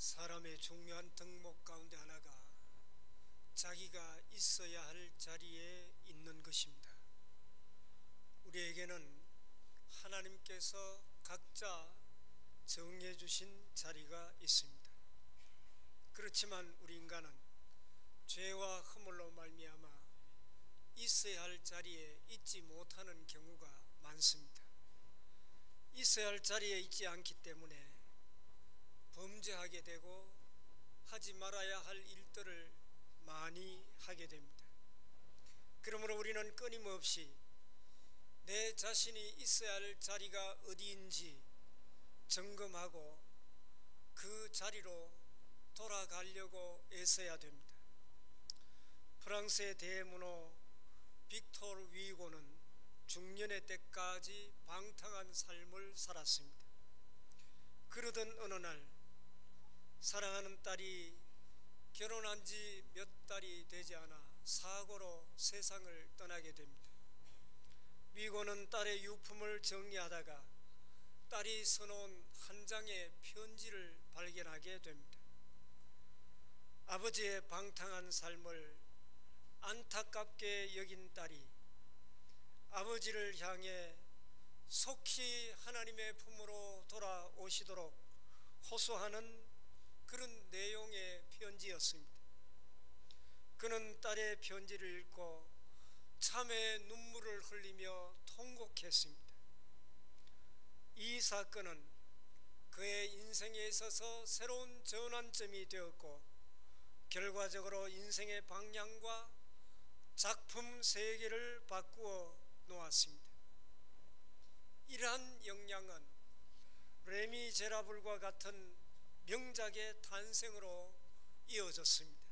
사람의 중요한 덕목 가운데 하나가 자기가 있어야 할 자리에 있는 것입니다. 우리에게는 하나님께서 각자 정해 주신 자리가 있습니다. 그렇지만 우리 인간은 죄와 허물로 말미암아 있어야 할 자리에 있지 못하는 경우가 많습니다. 있어야 할 자리에 있지 않기 때문에 범죄하게 되고 하지 말아야 할 일들을 많이 하게 됩니다. 그러므로 우리는 끊임없이 내 자신이 있어야 할 자리가 어디인지 점검하고 그 자리로 돌아가려고 애써야 됩니다. 프랑스의 대문호 빅토르 위고는 중년의 때까지 방탕한 삶을 살았습니다. 그러던 어느 날 사랑하는 딸이 결혼한 지 몇 달이 되지 않아 사고로 세상을 떠나게 됩니다. 위고는 딸의 유품을 정리하다가 딸이 써놓은 한 장의 편지를 발견하게 됩니다. 아버지의 방탕한 삶을 안타깝게 여긴 딸이 아버지를 향해 속히 하나님의 품으로 돌아오시도록 호소하는 그런 내용의 편지였습니다. 그는 딸의 편지를 읽고 참의 눈물을 흘리며 통곡했습니다. 이 사건은 그의 인생에 있어서 새로운 전환점이 되었고 결과적으로 인생의 방향과 작품 세계를 바꾸어 놓았습니다. 이러한 영향은 레미제라블과 같은 명작의 탄생으로 이어졌습니다.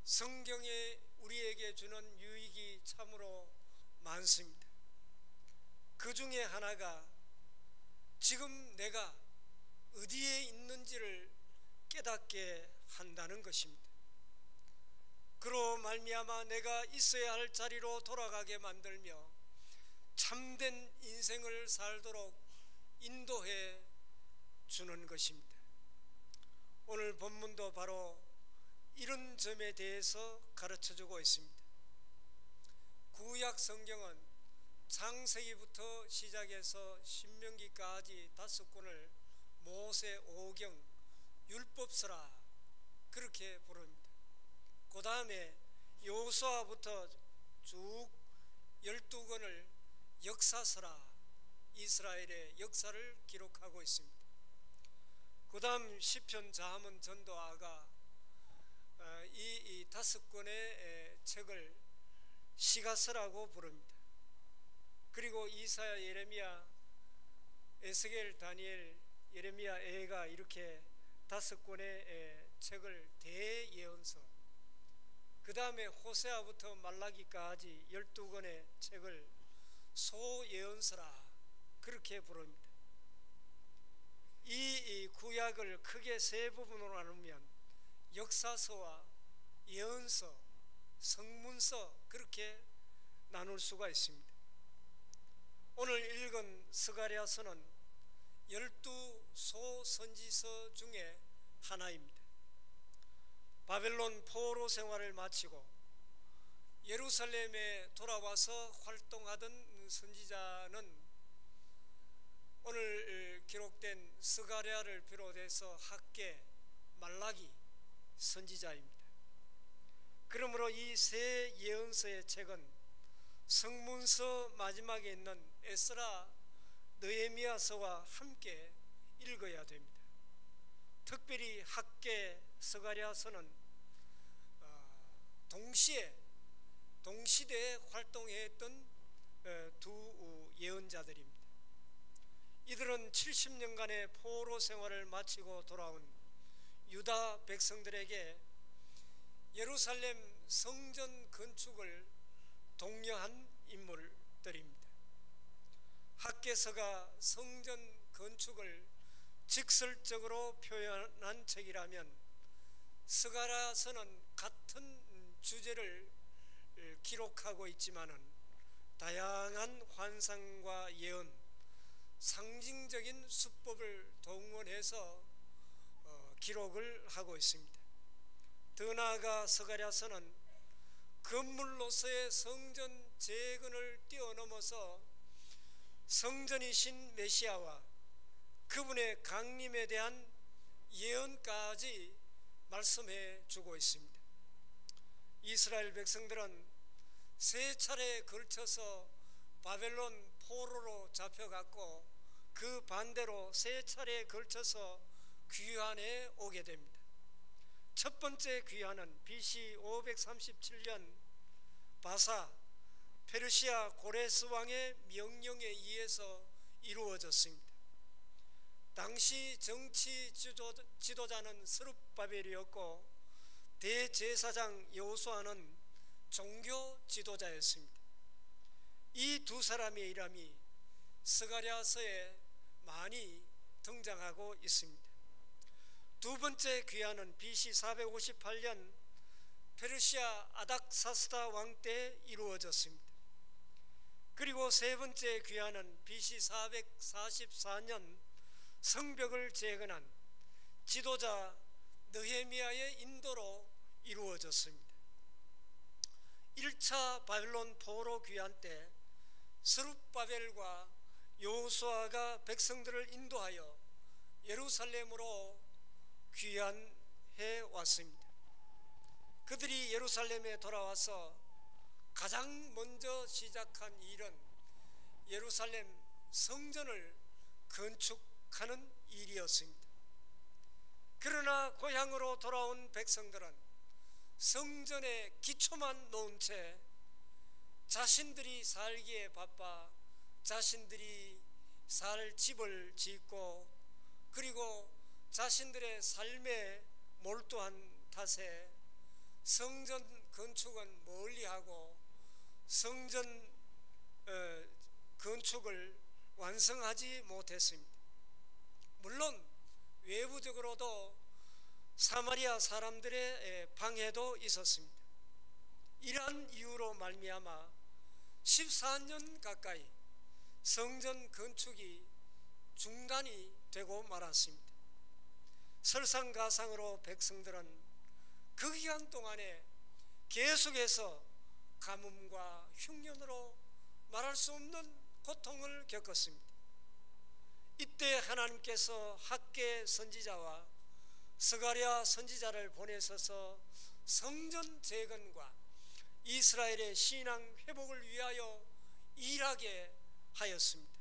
성경에 우리에게 주는 유익이 참으로 많습니다. 그 중에 하나가 지금 내가 어디에 있는지를 깨닫게 한다는 것입니다. 그로 말미암아 내가 있어야 할 자리로 돌아가게 만들며 참된 인생을 살도록 인도해 주는 것입니다. 오늘 본문도 바로 이런 점에 대해서 가르쳐주고 있습니다. 구약 성경은 창세기부터 시작해서 신명기까지 5권을 모세 오경 율법서라 그렇게 부릅니다. 그 다음에 여호수아부터 쭉 12권을 역사서라 이스라엘의 역사를 기록하고 있습니다. 그 다음 시편 자문 전도아가 이 5권의 책을 시가서라고 부릅니다. 그리고 이사야, 예레미야, 에스겔, 다니엘, 예레미야, 에가 이렇게 5권의 책을 대예언서, 그 다음에 호세아부터 말라기까지 12권의 책을 소예언서라 그렇게 부릅니다. 이 구약을 크게 세 부분으로 나누면 역사서와 예언서, 성문서 그렇게 나눌 수가 있습니다. 오늘 읽은 스가랴서는 12소 선지서 중에 하나입니다. 바벨론 포로 생활을 마치고 예루살렘에 돌아와서 활동하던 선지자는 오늘 기록된 스가랴를 비롯해서 학개, 말라기 선지자입니다. 그러므로 이 세 예언서의 책은 성문서 마지막에 있는 에스라, 느헤미야서와 함께 읽어야 됩니다. 특별히 학개, 스가랴서는 동시대에 활동했던 두 예언자들입니다. 이들은 70년간의 포로 생활을 마치고 돌아온 유다 백성들에게 예루살렘 성전 건축을 독려한 인물들입니다. 학개서가 성전 건축을 직설적으로 표현한 책이라면 스가랴서는 같은 주제를 기록하고 있지만은 다양한 환상과 예언, 상징적인 수법을 동원해서 기록을 하고 있습니다. 더 나아가 스가랴서는 건물로서의 성전 재건을 뛰어넘어서 성전이신 메시아와 그분의 강림에 대한 예언까지 말씀해 주고 있습니다. 이스라엘 백성들은 세 차례에 걸쳐서 바벨론 포로로 잡혀갔고 그 반대로 세 차례에 걸쳐서 귀환에 오게 됩니다. 첫 번째 귀환은 BC 537년 바사 페르시아 고레스 왕의 명령에 의해서 이루어졌습니다. 당시 정치 지도자는 스룹바벨이었고 대제사장 여호수아는 종교 지도자였습니다. 이 두 사람의 이름이 스가랴서에 많이 등장하고 있습니다. 두 번째 귀환은 BC 458년 페르시아 아닥사스다 왕 때 이루어졌습니다. 그리고 세 번째 귀환은 BC 444년 성벽을 재건한 지도자 느헤미야의 인도로 이루어졌습니다. 1차 바벨론 포로 귀환 때 스룹바벨과 여호수아가 백성들을 인도하여 예루살렘으로 귀환해 왔습니다. 그들이 예루살렘에 돌아와서 가장 먼저 시작한 일은 예루살렘 성전을 건축하는 일이었습니다. 그러나 고향으로 돌아온 백성들은 성전의 기초만 놓은 채 자신들이 살기에 바빠 자신들이 살 집을 짓고 그리고 자신들의 삶에 몰두한 탓에 성전 건축은 멀리하고 성전 건축을 완성하지 못했습니다. 물론 외부적으로도 사마리아 사람들의 방해도 있었습니다. 이러한 이유로 말미암아 14년 가까이 성전 건축이 중단이 되고 말았습니다. 설상가상으로 백성들은 그 기간 동안에 계속해서 가뭄과 흉년으로 말할 수 없는 고통을 겪었습니다. 이때 하나님께서 학개 선지자와 스가랴 선지자를 보내셔서 성전 재건과 이스라엘의 신앙 회복을 위하여 일하게 하였습니다.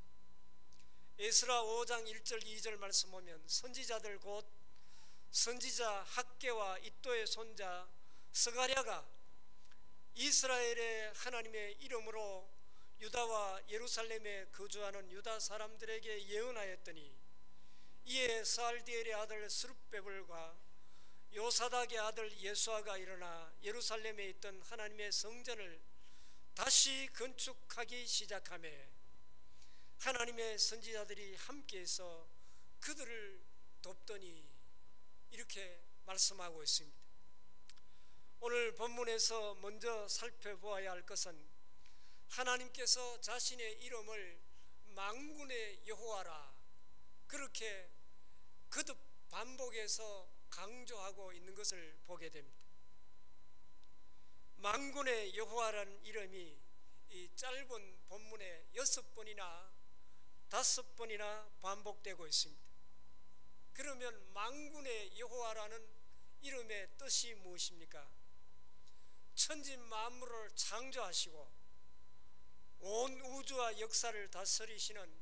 에스라 5장 1절 2절 말씀 보면 선지자들 곧 선지자 학개와 이도의 손자 스가랴가 이스라엘의 하나님의 이름으로 유다와 예루살렘에 거주하는 유다 사람들에게 예언하였더니 이에 스알디엘의 아들 스룹베벨과 요사닥의 아들 예수아가 일어나 예루살렘에 있던 하나님의 성전을 다시 건축하기 시작하며 하나님의 선지자들이 함께해서 그들을 돕더니 이렇게 말씀하고 있습니다. 오늘 본문에서 먼저 살펴보아야 할 것은 하나님께서 자신의 이름을 만군의 여호와라 그렇게 거듭 반복해서 강조하고 있는 것을 보게 됩니다. 만군의 여호와라는 이름이 이 짧은 본문에 6번이나 5번이나 반복되고 있습니다. 그러면 만군의 여호와라는 이름의 뜻이 무엇입니까? 천지 만물을 창조하시고 온 우주와 역사를 다스리시는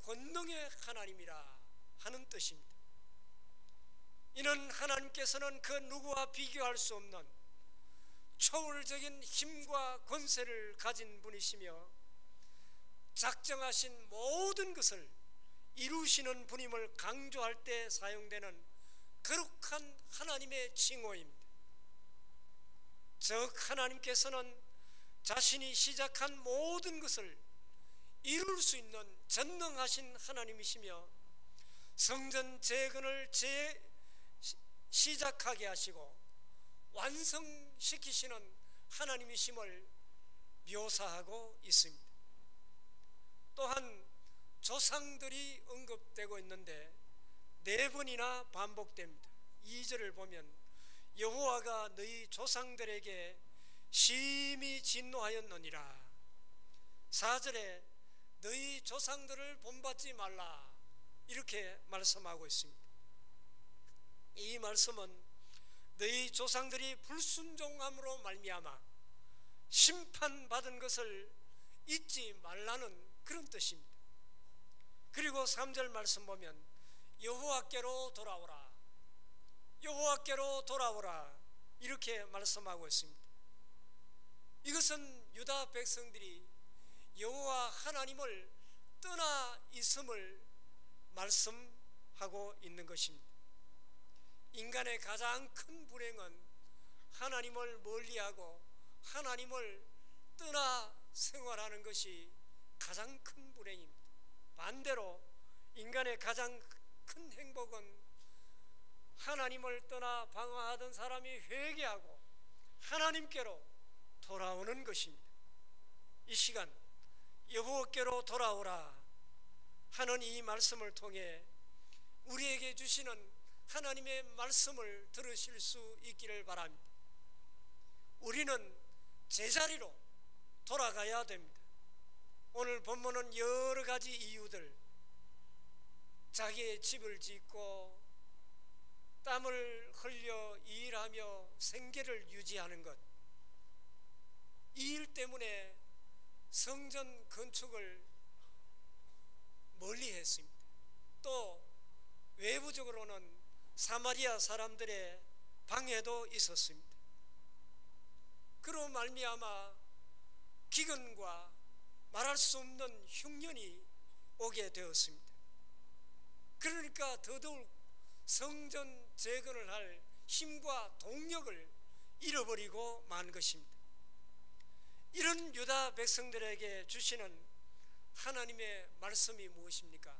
권능의 하나님이라 하는 뜻입니다. 이는 하나님께서는 그 누구와 비교할 수 없는 초월적인 힘과 권세를 가진 분이시며 작정하신 모든 것을 이루시는 분임을 강조할 때 사용되는 거룩한 하나님의 칭호입니다. 즉 하나님께서는 자신이 시작한 모든 것을 이룰 수 있는 전능하신 하나님이시며 성전 재건을 시작하게 하시고 완성시키시는 하나님이심을 묘사하고 있습니다. 또한 조상들이 언급되고 있는데 4번이나 반복됩니다. 2절을 보면 여호와가 너희 조상들에게 심히 진노하였느니라. 4절에 너희 조상들을 본받지 말라 이렇게 말씀하고 있습니다. 이 말씀은 너희 조상들이 불순종함으로 말미암아 심판받은 것을 잊지 말라는 그런 뜻입니다. 그리고 3절 말씀 보면 여호와께로 돌아오라, 여호와께로 돌아오라 이렇게 말씀하고 있습니다. 이것은 유다 백성들이 여호와 하나님을 떠나 있음을 말씀하고 있는 것입니다. 인간의 가장 큰 불행은 하나님을 멀리하고 하나님을 떠나 생활하는 것이 가장 큰 불행입니다. 반대로 인간의 가장 큰 행복은 하나님을 떠나 방황하던 사람이 회개하고 하나님께로 돌아오는 것입니다. 이 시간 여호와께로 돌아오라 하는 이 말씀을 통해 우리에게 주시는 하나님의 말씀을 들으실 수 있기를 바랍니다. 우리는 제자리로 돌아가야 됩니다. 오늘 본문은 여러 가지 이유들, 자기의 집을 짓고 땀을 흘려 일하며 생계를 유지하는 것, 이 일 때문에 성전 건축을 멀리 했습니다. 또 외부적으로는 사마리아 사람들의 방해도 있었습니다. 그로 말미암아 기근과 말할 수 없는 흉년이 오게 되었습니다. 그러니까 더더욱 성전 재건을 할 힘과 동력을 잃어버리고 만 것입니다. 이런 유다 백성들에게 주시는 하나님의 말씀이 무엇입니까?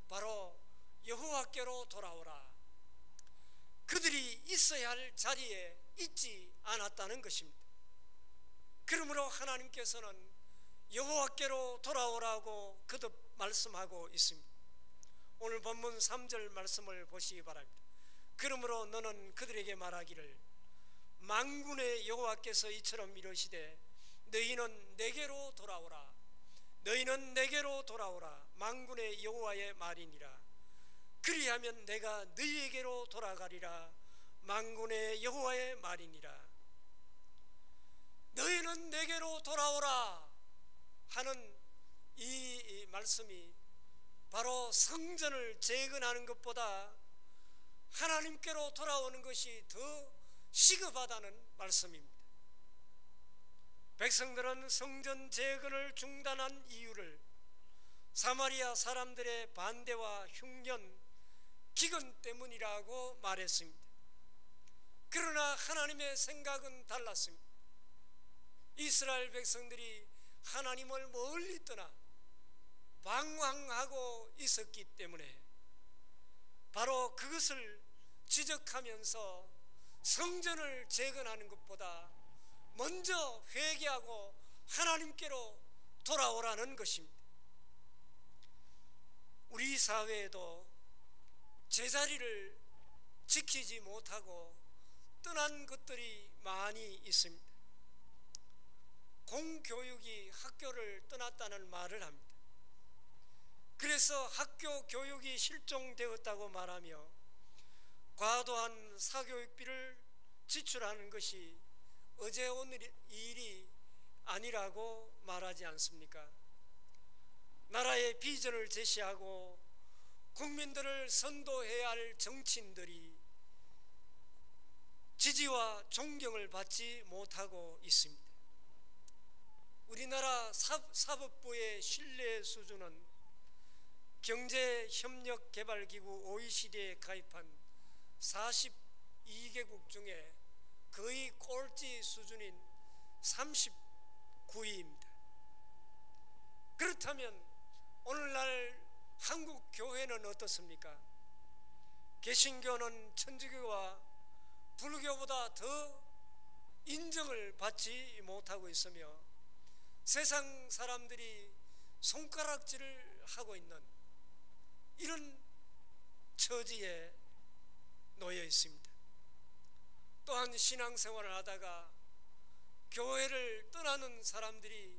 바로 여호와께로 돌아오라. 그들이 있어야 할 자리에 있지 않았다는 것입니다. 그러므로 하나님께서는 여호와께로 돌아오라고 거듭 말씀하고 있습니다. 오늘 본문 3절 말씀을 보시기 바랍니다. 그러므로 너는 그들에게 말하기를 만군의 여호와께서 이처럼 이르시되 너희는 내게로 돌아오라, 너희는 내게로 돌아오라. 만군의 여호와의 말이니라. 그리하면 내가 너희에게로 돌아가리라. 만군의 여호와의 말이니라. 너희는 내게로 돌아오라 하는 이 말씀이 바로 성전을 재건하는 것보다 하나님께로 돌아오는 것이 더 시급하다는 말씀입니다. 백성들은 성전 재건을 중단한 이유를 사마리아 사람들의 반대와 흉년, 기근 때문이라고 말했습니다. 그러나 하나님의 생각은 달랐습니다. 이스라엘 백성들이 하나님을 멀리 떠나 방황하고 있었기 때문에 바로 그것을 지적하면서 성전을 재건하는 것보다 먼저 회개하고 하나님께로 돌아오라는 것입니다. 우리 사회에도 제자리를 지키지 못하고 떠난 것들이 많이 있습니다. 공교육이 학교를 떠났다는 말을 합니다. 그래서 학교 교육이 실종되었다고 말하며 과도한 사교육비를 지출하는 것이 어제 오늘 일이 아니라고 말하지 않습니까? 나라의 비전을 제시하고 국민들을 선도해야 할 정치인들이 지지와 존경을 받지 못하고 있습니다. 우리나라 사법부의 신뢰 수준은 경제협력개발기구 OECD에 가입한 42개국 중에 거의 꼴찌 수준인 39위입니다. 그렇다면 오늘날 한국 교회는 어떻습니까? 개신교는 천주교와 불교보다 더 인정을 받지 못하고 있으며 세상 사람들이 손가락질을 하고 있는 이런 처지에 놓여 있습니다. 또한 신앙생활을 하다가 교회를 떠나는 사람들이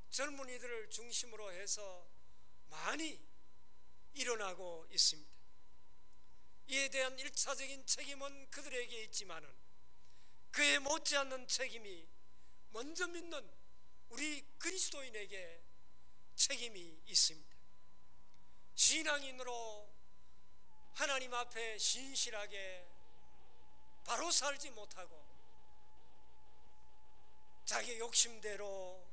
젊은이들을 중심으로 해서 많이 일어나고 있습니다. 이에 대한 1차적인 책임은 그들에게 있지만은 그에 못지않는 책임이 먼저 믿는 우리 그리스도인에게 책임이 있습니다. 신앙인으로 하나님 앞에 신실하게 바로 살지 못하고 자기 욕심대로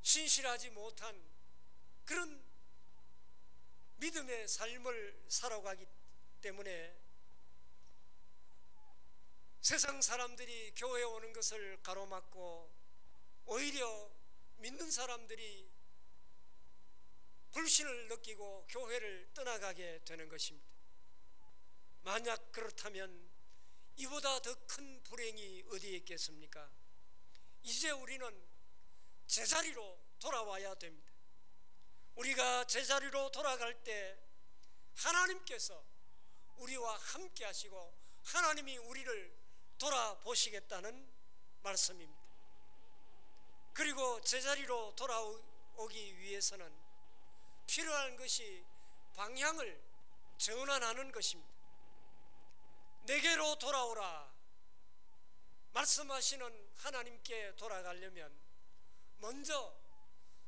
신실하지 못한 그런 믿음의 삶을 살아가기 때문에 세상 사람들이 교회에 오는 것을 가로막고 오히려 믿는 사람들이 불신을 느끼고 교회를 떠나가게 되는 것입니다. 만약 그렇다면 이보다 더 큰 불행이 어디에 있겠습니까? 이제 우리는 제자리로 돌아와야 됩니다. 우리가 제자리로 돌아갈 때 하나님께서 우리와 함께 하시고 하나님이 우리를 돌아보시겠다는 말씀입니다. 그리고 제자리로 돌아오기 위해서는 필요한 것이 방향을 전환하는 것입니다. 내게로 돌아오라 말씀하시는 하나님께 돌아가려면 먼저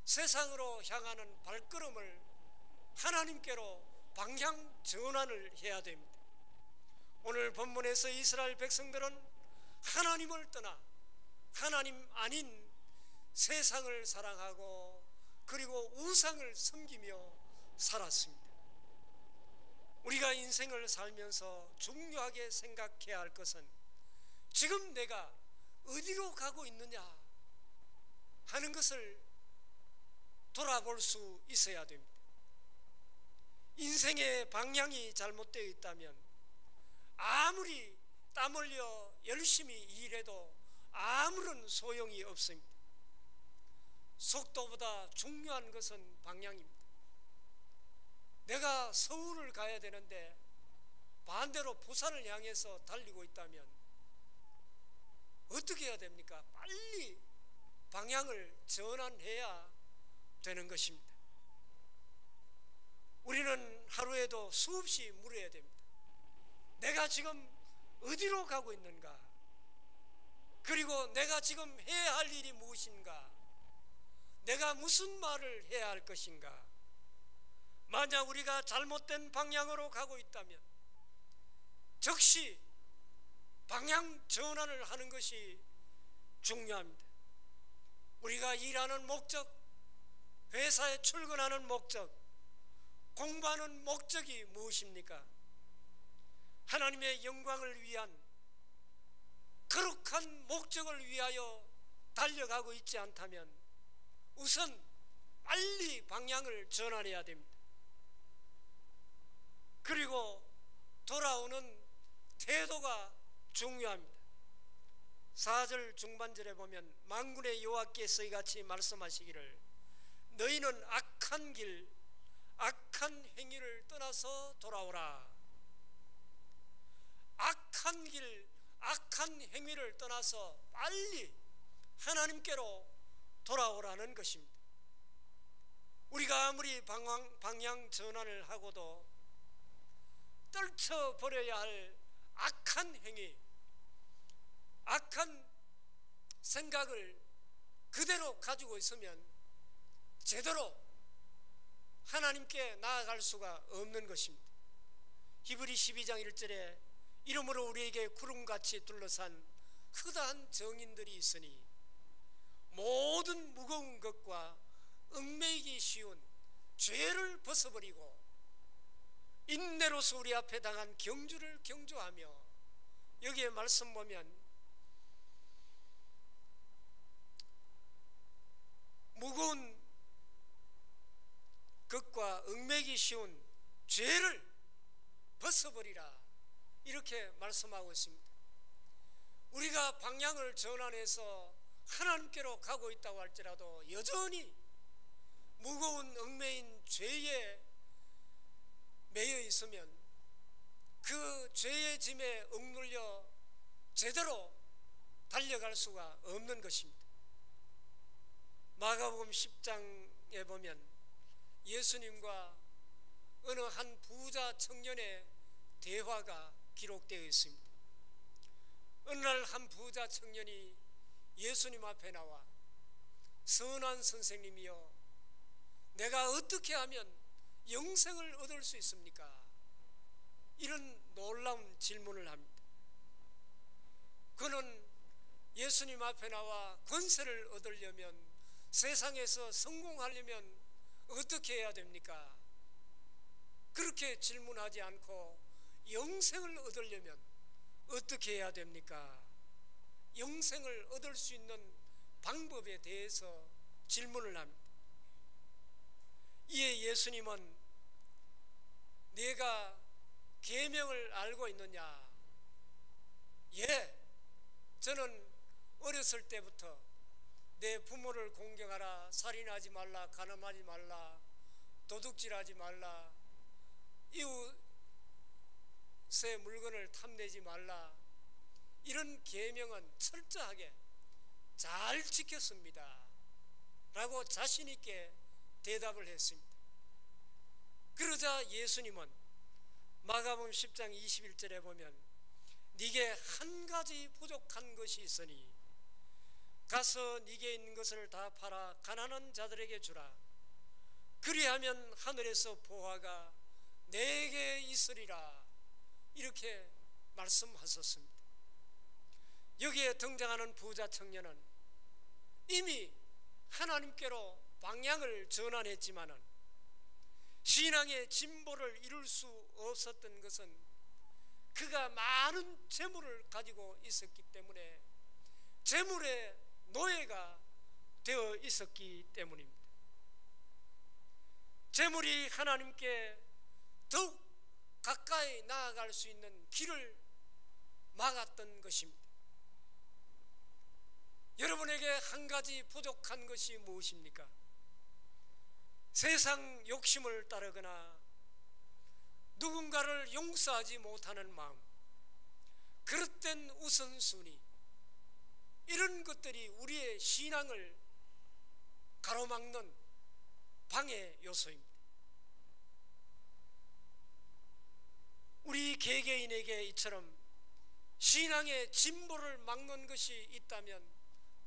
세상으로 향하는 발걸음을 하나님께로 방향 전환을 해야 됩니다. 오늘 본문에서 이스라엘 백성들은 하나님을 떠나 하나님 아닌 세상을 사랑하고 그리고 우상을 섬기며 살았습니다. 우리가 인생을 살면서 중요하게 생각해야 할 것은 지금 내가 어디로 가고 있느냐 하는 것을 돌아볼 수 있어야 됩니다. 인생의 방향이 잘못되어 있다면 아무리 땀 흘려 열심히 일해도 아무런 소용이 없습니다. 속도보다 중요한 것은 방향입니다. 내가 서울을 가야 되는데 반대로 부산을 향해서 달리고 있다면 어떻게 해야 됩니까? 빨리 방향을 전환해야 되는 것입니다. 우리는 하루에도 수없이 물어야 됩니다. 내가 지금 어디로 가고 있는가? 그리고 내가 지금 해야 할 일이 무엇인가? 내가 무슨 말을 해야 할 것인가? 만약 우리가 잘못된 방향으로 가고 있다면 즉시 방향 전환을 하는 것이 중요합니다. 우리가 일하는 목적, 회사에 출근하는 목적, 공부하는 목적이 무엇입니까? 하나님의 영광을 위한 거룩한 목적을 위하여 달려가고 있지 않다면 우선 빨리 방향을 전환해야 됩니다. 그리고 돌아오는 태도가 중요합니다. 4절 중반절에 보면 만군의 여호와께서 이같이 말씀하시기를 너희는 악한 길, 악한 행위를 떠나서 돌아오라. 악한 길, 악한 행위를 떠나서 빨리 하나님께로 돌아오라는 것입니다. 우리가 아무리 방향 전환을 하고도 떨쳐버려야 할 악한 행위, 악한 생각을 그대로 가지고 있으면 제대로 하나님께 나아갈 수가 없는 것입니다. 히브리 12장 1절에 이러므로 우리에게 구름같이 둘러싼 크다한 정인들이 있으니 모든 무거운 것과 얽매이기 쉬운 죄를 벗어버리고 인내로서 우리 앞에 당한 경주를 경주하며, 여기에 말씀 보면 무거운 것과 얽매이기 쉬운 죄를 벗어버리라 이렇게 말씀하고 있습니다. 우리가 방향을 전환해서 하나님께로 가고 있다고 할지라도 여전히 무거운 얽매인 죄에 있으면 그 죄의 짐에 억눌려 제대로 달려갈 수가 없는 것입니다. 마가복음 10장에 보면 예수님과 어느 한 부자 청년의 대화가 기록되어 있습니다. 어느 날 한 부자 청년이 예수님 앞에 나와 선한 선생님이여, 내가 어떻게 하면 영생을 얻을 수 있습니까? 이런 놀라운 질문을 합니다. 그는 예수님 앞에 나와 권세를 얻으려면, 세상에서 성공하려면 어떻게 해야 됩니까? 그렇게 질문하지 않고 영생을 얻으려면 어떻게 해야 됩니까? 영생을 얻을 수 있는 방법에 대해서 질문을 합니다. 이에 예수님은 네가 계명을 알고 있느냐? 예, 저는 어렸을 때부터 내 부모를 공경하라, 살인하지 말라, 간음하지 말라, 도둑질하지 말라, 이웃의 물건을 탐내지 말라, 이런 계명은 철저하게 잘 지켰습니다 라고 자신 있게 대답을 했습니다. 그러자 예수님은 마가복음 10장 21절에 보면 네게 한 가지 부족한 것이 있으니 가서 네게 있는 것을 다 팔아 가난한 자들에게 주라. 그리하면 하늘에서 보화가 내게 있으리라. 이렇게 말씀하셨습니다. 여기에 등장하는 부자 청년은 이미 하나님께로 방향을 전환했지만은 신앙의 진보를 이룰 수 없었던 것은 그가 많은 재물을 가지고 있었기 때문에, 재물의 노예가 되어 있었기 때문입니다. 재물이 하나님께 더욱 가까이 나아갈 수 있는 길을 막았던 것입니다. 여러분에게 한 가지 부족한 것이 무엇입니까? 세상 욕심을 따르거나 누군가를 용서하지 못하는 마음, 그릇된 우선순위, 이런 것들이 우리의 신앙을 가로막는 방해 요소입니다. 우리 개개인에게 이처럼 신앙의 진보를 막는 것이 있다면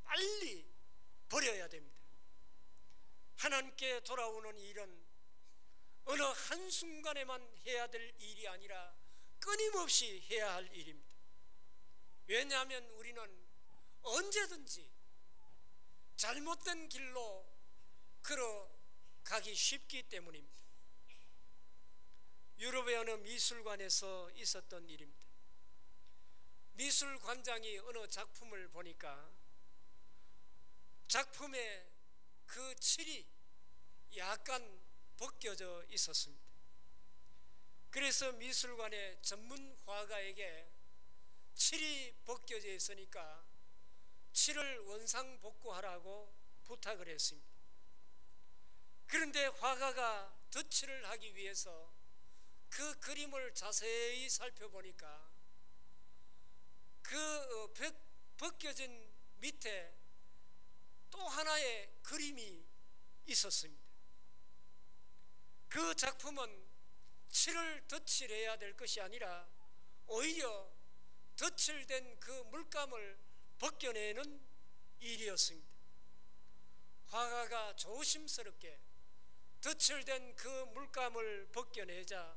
빨리 버려야 됩니다. 하나님께 돌아오는 일은 어느 한순간에만 해야 될 일이 아니라 끊임없이 해야 할 일입니다. 왜냐하면 우리는 언제든지 잘못된 길로 걸어가기 쉽기 때문입니다. 유럽의 어느 미술관에서 있었던 일입니다. 미술관장이 어느 작품을 보니까 작품에 그 칠이 약간 벗겨져 있었습니다. 그래서 미술관의 전문 화가에게 칠이 벗겨져 있으니까 칠을 원상복구하라고 부탁을 했습니다. 그런데 화가가 덧칠을 하기 위해서 그 그림을 자세히 살펴보니까 그 벗겨진 밑에 또 하나의 그림이 있었습니다. 그 작품은 칠을 덧칠해야 될 것이 아니라 오히려 덧칠된 그 물감을 벗겨내는 일이었습니다. 화가가 조심스럽게 덧칠된 그 물감을 벗겨내자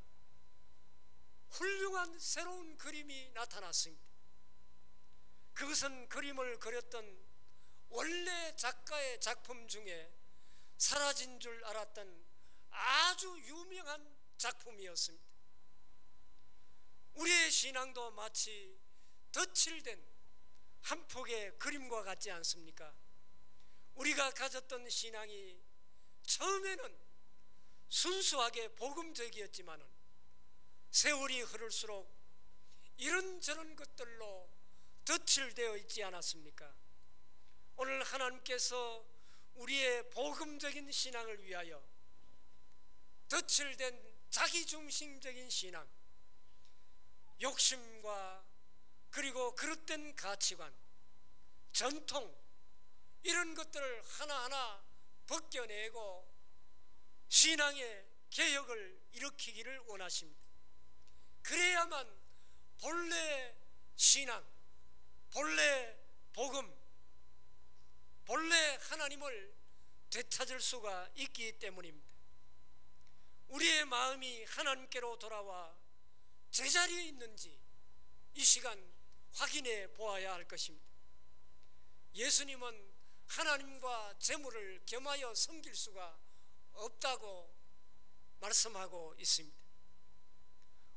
훌륭한 새로운 그림이 나타났습니다. 그것은 그림을 그렸던 원래 작가의 작품 중에 사라진 줄 알았던 아주 유명한 작품이었습니다. 우리의 신앙도 마치 덧칠된 한 폭의 그림과 같지 않습니까? 우리가 가졌던 신앙이 처음에는 순수하게 복음적이었지만은 세월이 흐를수록 이런저런 것들로 덧칠되어 있지 않았습니까? 오늘 하나님께서 우리의 복음적인 신앙을 위하여 덧칠된 자기중심적인 신앙, 욕심과 그리고 그릇된 가치관, 전통, 이런 것들을 하나하나 벗겨내고 신앙의 개혁을 일으키기를 원하십니다. 그래야만 본래 신앙, 본래 복음, 본래 하나님을 되찾을 수가 있기 때문입니다. 우리의 마음이 하나님께로 돌아와 제자리에 있는지 이 시간 확인해 보아야 할 것입니다. 예수님은 하나님과 재물을 겸하여 섬길 수가 없다고 말씀하고 있습니다.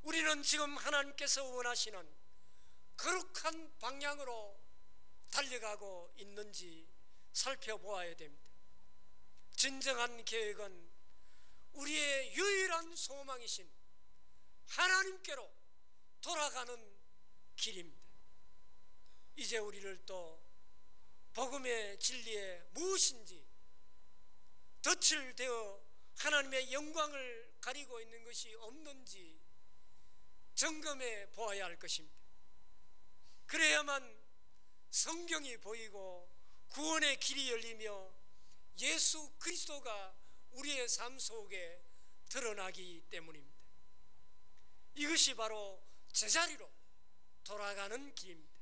우리는 지금 하나님께서 원하시는 거룩한 방향으로 달려가고 있는지 살펴보아야 됩니다. 진정한 계획은 우리의 유일한 소망이신 하나님께로 돌아가는 길입니다. 이제 우리를 또 복음의 진리에 무엇인지 덫을 대어 하나님의 영광을 가리고 있는 것이 없는지 점검해 보아야 할 것입니다. 그래야만 성경이 보이고 구원의 길이 열리며 예수 그리스도가 우리의 삶 속에 드러나기 때문입니다. 이것이 바로 제자리로 돌아가는 길입니다.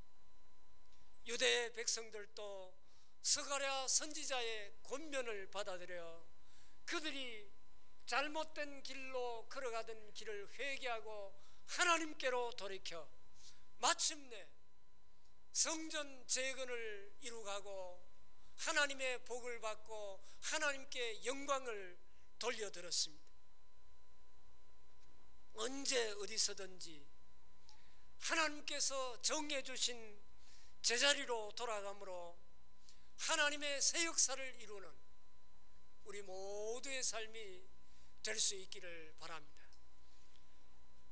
유대 백성들도 스가랴 선지자의 권면을 받아들여 그들이 잘못된 길로 걸어가던 길을 회개하고 하나님께로 돌이켜 마침내 성전 재건을 이루가고 하나님의 복을 받고 하나님께 영광을 돌려드렸습니다. 언제 어디서든지 하나님께서 정해 주신 제자리로 돌아가므로 하나님의 새 역사를 이루는 우리 모두의 삶이 될 수 있기를 바랍니다.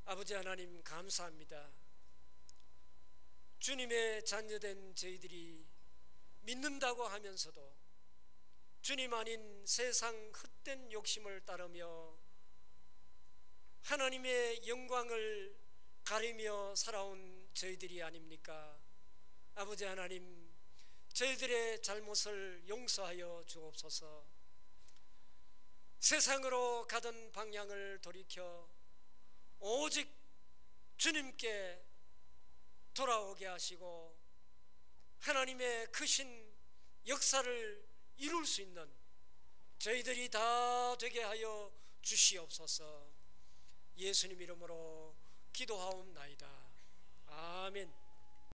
아버지 하나님, 감사합니다. 주님의 자녀된 저희들이 믿는다고 하면서도 주님 아닌 세상 헛된 욕심을 따르며 하나님의 영광을 가리며 살아온 저희들이 아닙니까? 아버지 하나님, 저희들의 잘못을 용서하여 주옵소서. 세상으로 가던 방향을 돌이켜 오직 주님께 돌아오게 하시고 하나님의 크신 역사를 이룰 수 있는 저희들이 다 되게 하여 주시옵소서. 예수님 이름으로 기도하옵나이다. 아멘.